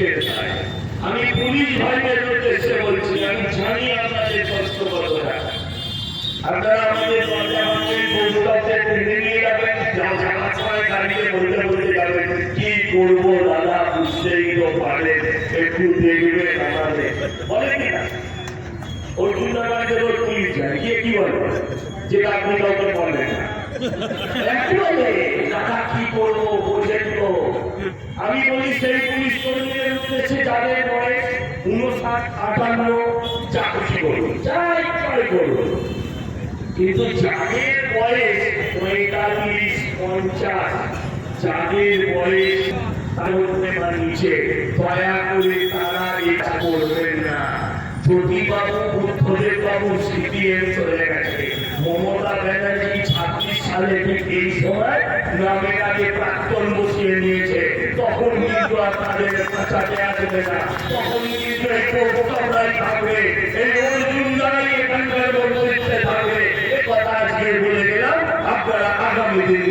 পুলিশের ভাই, আমি পুলিশ ভাইদের উদ্দেশ্যে বলছি, আমি জানি আপনাদের কষ্ট কতটা। আপনারা আমাদের দরজা ভাঙবেন, বৌদ্ধকে টেনে নিয়ে যাবেন, যাওয়ার সময় গাড়িতে বলতে বলতে যাবেন, কি করবো দাদা বুঝতেই তো পারেন, একটু দেখবেন আমাদের, বলে কিনা? অর্জুন দাদাদের ওর পুলিশ যায়, গিয়ে কি বলবো যেটা আপনি কাউকে বলবেন না, একটু বলে দাদা কি করবো বোঝেন তো। আমি বলি সেই পুলিশ কর্মীদের উদ্দেশ্যে যাদের বয়স 59-58, যা খুশি করুন, যাই করে করুন, কিন্তু যাদের বয়স 45-50, যাদের বয়স তার নিচে, দয়া করে তারা এটা করবেন না। জ্যোতিবাবু বুদ্ধদেব বাবু সিপিএম চলে গেছে, মমতা ব্যানার্জি 26 সালে ঠিক এই সময় গ্রামের আগে প্রাক্তন বসিয়ে নিয়েছে, তখন কিন্তু আর তাদের বাঁচাতে আসবে না, তখন কিন্তু এই কলকাতায় থাকবে, এই অর্জুন দ্বারাই এখানকার বন্ধুত্বে থাকবে। এ কথা আজকে বলে গেলাম, আপনারা আগামী দিন